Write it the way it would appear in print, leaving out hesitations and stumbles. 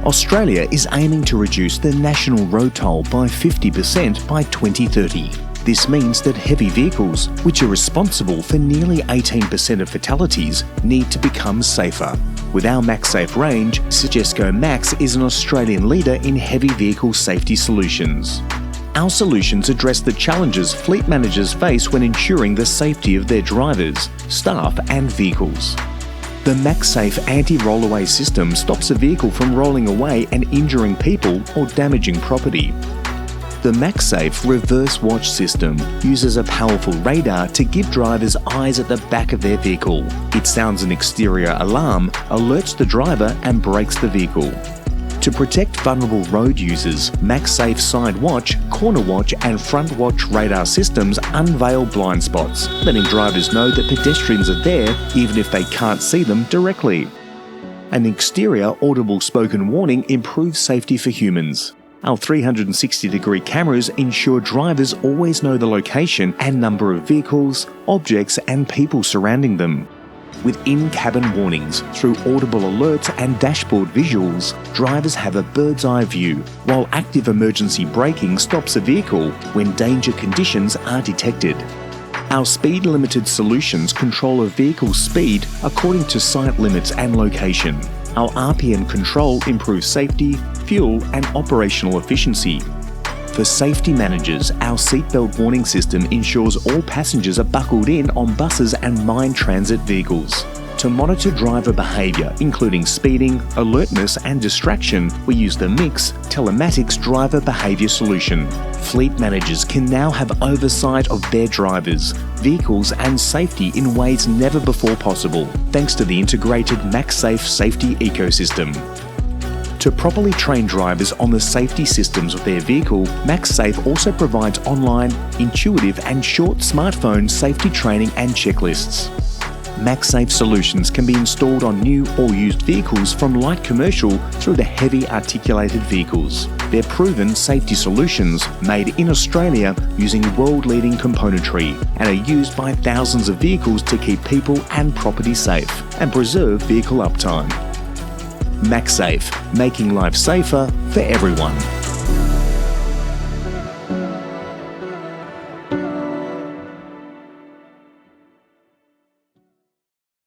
Australia is aiming to reduce the national road toll by 50% by 2030. This means that heavy vehicles, which are responsible for nearly 18% of fatalities, need to become safer. With our MaxSafe range, SGESCO-MAX is an Australian leader in heavy vehicle safety solutions. Our solutions address the challenges fleet managers face when ensuring the safety of their drivers, staff and vehicles. The MaxSafe anti-rollaway system stops a vehicle from rolling away and injuring people or damaging property. The MaxSafe reverse watch system uses a powerful radar to give drivers eyes at the back of their vehicle. It sounds an exterior alarm, alerts the driver and brakes the vehicle. To protect vulnerable road users, MaxSafe side watch, corner watch and front watch radar systems unveil blind spots, letting drivers know that pedestrians are there even if they can't see them directly. An exterior audible spoken warning improves safety for humans. Our 360-degree cameras ensure drivers always know the location and number of vehicles, objects and people surrounding them. With in-cabin warnings through audible alerts and dashboard visuals, drivers have a bird's-eye view, while active emergency braking stops a vehicle when danger conditions are detected. Our speed-limited solutions control a vehicle's speed according to site limits and location. Our RPM control improves safety, fuel and operational efficiency. For safety managers, our seatbelt warning system ensures all passengers are buckled in on buses and mine transit vehicles. To monitor driver behaviour, including speeding, alertness and distraction, we use the MIX Telematics Driver Behaviour Solution. Fleet managers can now have oversight of their drivers, vehicles and safety in ways never before possible, thanks to the integrated MaxSafe safety ecosystem. To properly train drivers on the safety systems of their vehicle, MaxSafe also provides online, intuitive and short smartphone safety training and checklists. MaxSafe solutions can be installed on new or used vehicles from light commercial through to heavy articulated vehicles. They're proven safety solutions made in Australia using world-leading componentry and are used by thousands of vehicles to keep people and property safe and preserve vehicle uptime. MaxSafe, making life safer for everyone.